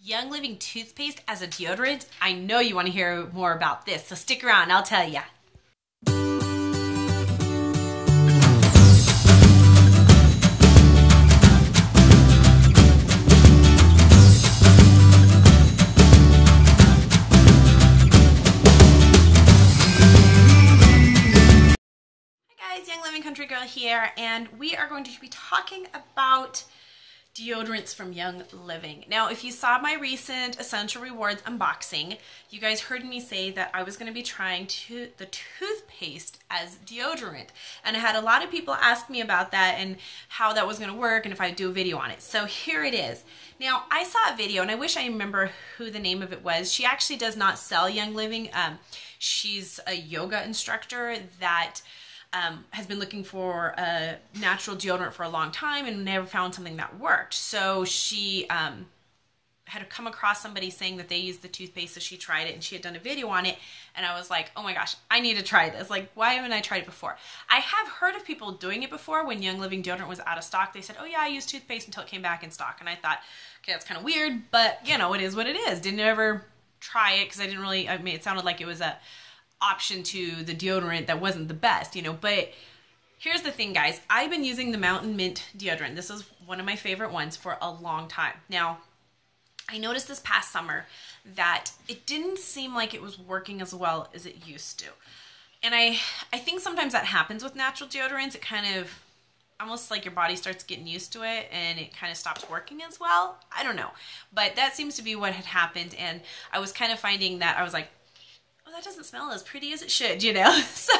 Young Living toothpaste as a deodorant. I know you want to hear more about this, so stick around, I'll tell ya. Young Living Country Girl here, and we are going to be talking about deodorants from Young Living. Now, if you saw my recent Essential Rewards unboxing, you guys heard me say that I was going to be trying the toothpaste as deodorant, and I had a lot of people ask me about that and how that was going to work and if I'd do a video on it. So here it is. Now, I saw a video, and I wish I remember who the name of it was. She actually does not sell Young Living. She's a yoga instructor that has been looking for a natural deodorant for a long time and never found something that worked. So she had come across somebody saying that they used the toothpaste, so she tried it and she had done a video on it, and I was like, oh my gosh, I need to try this. Like, why haven't I tried it before? I have heard of people doing it before. When Young Living deodorant was out of stock, they said, oh yeah, I used toothpaste until it came back in stock. And I thought, okay, that's kind of weird, but you know, it is what it is. Didn't ever try it because I didn't really, I mean, it sounded like it was a option to the deodorant that wasn't the best, you know. But here's the thing, guys. I've been using the Mountain Mint deodorant. This is one of my favorite ones for a long time. Now, I noticed this past summer that it didn't seem like it was working as well as it used to. And I think sometimes that happens with natural deodorants. It kind of, almost like your body starts getting used to it and it kind of stops working as well. I don't know. But that seems to be what had happened. And I was kind of finding that I was like, that doesn't smell as pretty as it should, you know? So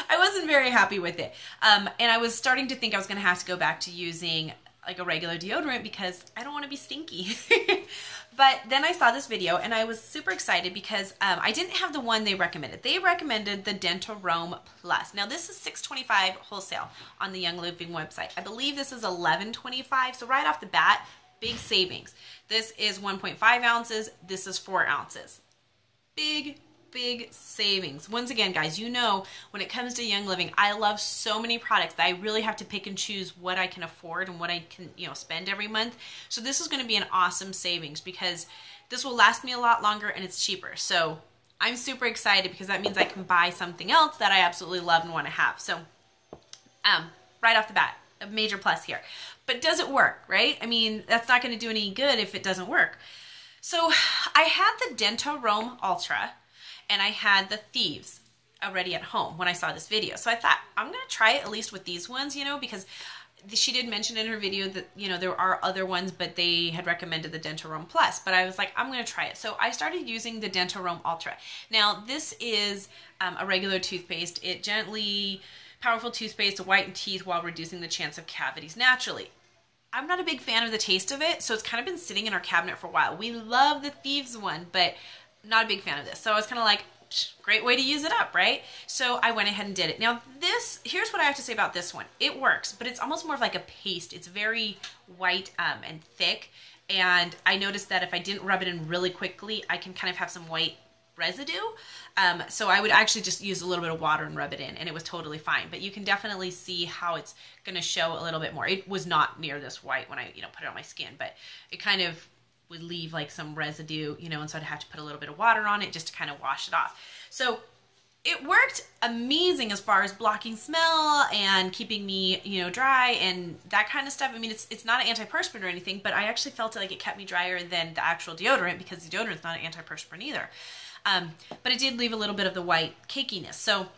I wasn't very happy with it. And I was starting to think I was going to have to go back to using like a regular deodorant because I don't want to be stinky. But then I saw this video and I was super excited because I didn't have the one they recommended. They recommended the Deodorant Plus. Now this is $6.25 wholesale on the Young Living website. I believe this is $11.25. So right off the bat, big savings. This is 1.5 ounces. This is 4 ounces. Big savings. Once again, guys, you know, when it comes to Young Living, I love so many products that I really have to pick and choose what I can afford and what I can, you know, spend every month. So this is going to be an awesome savings because this will last me a lot longer and it's cheaper. So I'm super excited because that means I can buy something else that I absolutely love and want to have. So right off the bat, a major plus here. But does it work, right? I mean, that's not going to do any good if it doesn't work. So I had the Deodorant Ultra and I had the Thieves already at home when I saw this video. So I thought, I'm going to try it at least with these ones, you know, because she did mention in her video that, you know, there are other ones, but they had recommended the Deodorant Plus. But I was like, I'm going to try it. So I started using the Deodorant Ultra. Now, this is a regular toothpaste. It gently, powerful toothpaste to whiten teeth while reducing the chance of cavities naturally. I'm not a big fan of the taste of it, so it's kind of been sitting in our cabinet for a while. We love the Thieves one, but not a big fan of this. So I was kind of like, great way to use it up, right? So I went ahead and did it. Now this, here's what I have to say about this one. It works, but it's almost more of like a paste. It's very white and thick. And I noticed that if I didn't rub it in really quickly, I can kind of have some white residue. So I would actually just use a little bit of water and rub it in, and it was totally fine. But you can definitely see how it's going to show a little bit more. It was not near this white when I, you know, put it on my skin, but it kind of would leave like some residue, you know, and so I'd have to put a little bit of water on it just to kind of wash it off. So it worked amazing as far as blocking smell and keeping me, you know, dry and that kind of stuff. I mean, it's not an antiperspirant or anything, but I actually felt like it kept me drier than the actual deodorant because the deodorant's not an antiperspirant either. But it did leave a little bit of the white cakiness. So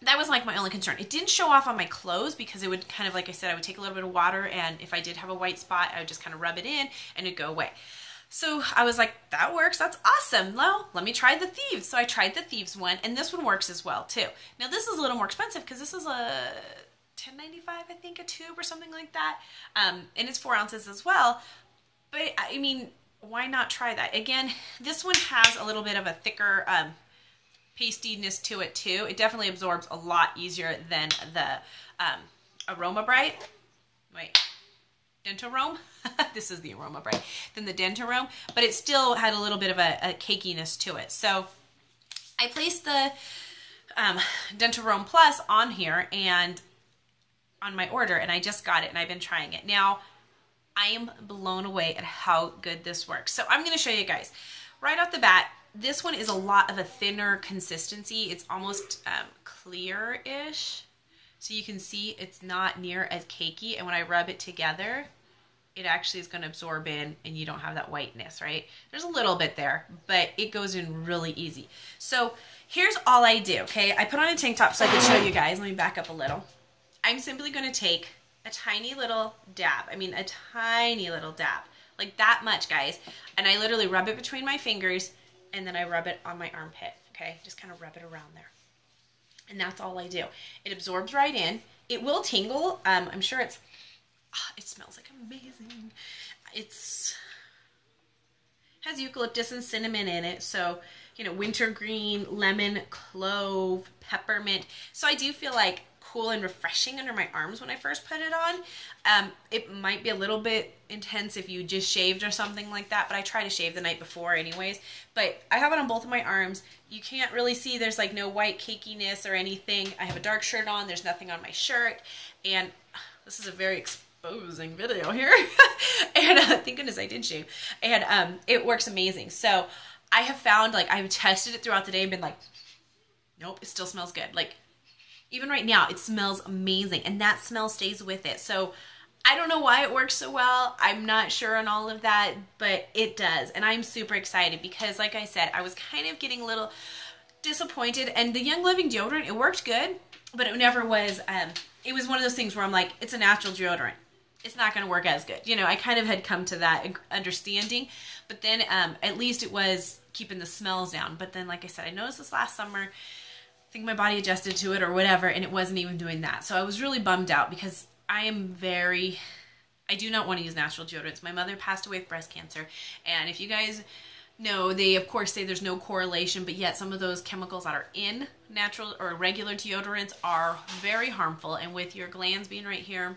that was like my only concern. It didn't show off on my clothes because it would kind of, like I said, I would take a little bit of water, and if I did have a white spot, I would just kind of rub it in and it'd go away. So I was like, that works, that's awesome. Well, let me try the Thieves. So I tried the Thieves one, and this one works as well too. Now this is a little more expensive because this is a $10.95, I think, a tube or something like that. And it's 4 ounces as well. But I mean, why not try that? Again, this one has a little bit of a thicker pastiness to it too. It definitely absorbs a lot easier than the Aroma Bright. Wait. Deodorant. This is the Aroma Bright than the Deodorant, but it still had a little bit of a cakiness to it. So I placed the Deodorant Plus on here and on my order, and I just got it and I've been trying it. Now, I am blown away at how good this works. So I'm going to show you guys right off the bat. This one is a lot of a thinner consistency. It's almost clear-ish. So you can see it's not near as cakey. And when I rub it together, it actually is going to absorb in and you don't have that whiteness, right? There's a little bit there, but it goes in really easy. So here's all I do, okay? I put on a tank top so I can show you guys. Let me back up a little. I'm simply going to take a tiny little dab. I mean, a tiny little dab. Like that much, guys. And I literally rub it between my fingers and then I rub it on my armpit, okay? Just kind of rub it around there. And that's all I do. It absorbs right in. It will tingle. I'm sure it smells like amazing. Has eucalyptus and cinnamon in it. So, you know, wintergreen, lemon, clove, peppermint. So I do feel like cool and refreshing under my arms when I first put it on. It might be a little bit intense if you just shaved or something like that, but I try to shave the night before anyways. But I have it on both of my arms. You can't really see, there's like no white cakiness or anything. I have a dark shirt on, there's nothing on my shirt, and this is a very exposing video here. And thank goodness I did shave. And it works amazing. So I have found, like, I've tested it throughout the day and been like, nope, it still smells good. Like, even right now, it smells amazing, and that smell stays with it. So I don't know why it works so well. I'm not sure on all of that, but it does. And I'm super excited because, like I said, I was kind of getting a little disappointed. And the Young Living deodorant, it worked good, but it never was, it was one of those things where I'm like, it's a natural deodorant. It's not going to work as good. You know, I kind of had come to that understanding, but then at least it was keeping the smells down. But then, like I said, I noticed this last summer, I think my body adjusted to it or whatever, and it wasn't even doing that. So I was really bummed out because I do not want to use natural deodorants. My mother passed away with breast cancer, and if you guys know, they of course say there's no correlation, but yet some of those chemicals that are in natural or regular deodorants are very harmful, and with your glands being right here,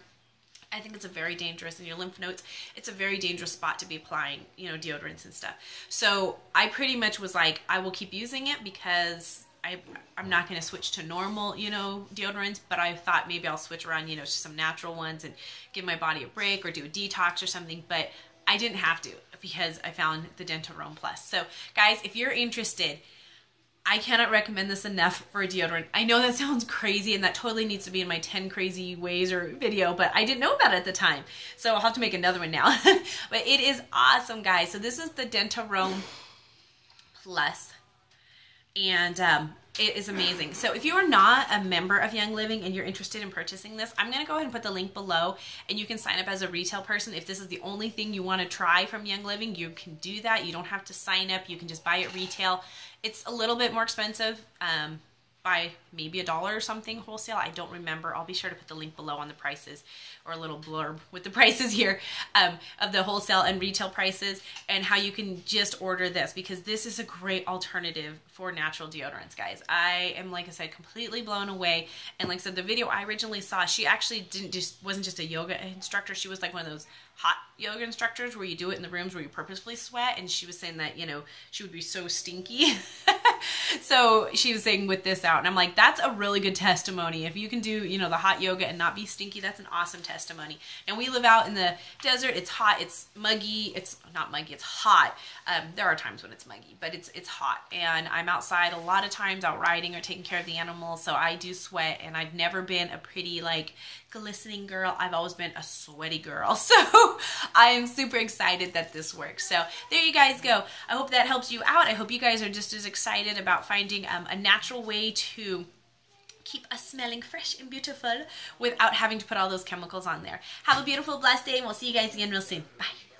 I think it's a very dangerous, in your lymph nodes, it's a very dangerous spot to be applying, you know, deodorants and stuff. So I pretty much was like, I will keep using it because I'm not going to switch to normal, you know, deodorants, but I thought maybe I'll switch around, you know, to some natural ones and give my body a break or do a detox or something, but I didn't have to because I found the Dentarome Plus. So guys, if you're interested, I cannot recommend this enough for a deodorant. I know that sounds crazy and that totally needs to be in my 10 crazy ways or video, but I didn't know about it at the time. So I'll have to make another one now. But it is awesome, guys. So this is the Dentarome Plus. And it is amazing. So if you are not a member of Young Living and you're interested in purchasing this, I'm going to go ahead and put the link below, and you can sign up as a retail person. If this is the only thing you want to try from Young Living, you can do that. You don't have to sign up. You can just buy it retail. It's a little bit more expensive, by maybe $1 or something wholesale. I don't remember. I'll be sure to put the link below on the prices, or a little blurb with the prices here of the wholesale and retail prices, and how you can just order this, because this is a great alternative for natural deodorants, guys. I am, like I said, completely blown away. And like I said, the video I originally saw, she actually wasn't just a yoga instructor. She was like one of those hot yoga instructors where you do it in the rooms where you purposefully sweat, and she was saying that, you know, she would be so stinky. So she was saying with this out, and I'm like, that's a really good testimony. If you can do, you know, the hot yoga and not be stinky, that's an awesome testimony. And we live out in the desert. It's hot, it's muggy. It's not muggy, it's hot. There are times when it's muggy, but it's hot, and I'm outside a lot of times out riding or taking care of the animals, so I do sweat, and I've never been a pretty, like, glistening girl. I've always been a sweaty girl. So I am super excited that this works. So there you guys go. I hope that helps you out. I hope you guys are just as excited about finding a natural way to keep us smelling fresh and beautiful without having to put all those chemicals on there. Have a beautiful, blessed day, and we'll see you guys again real soon. Bye.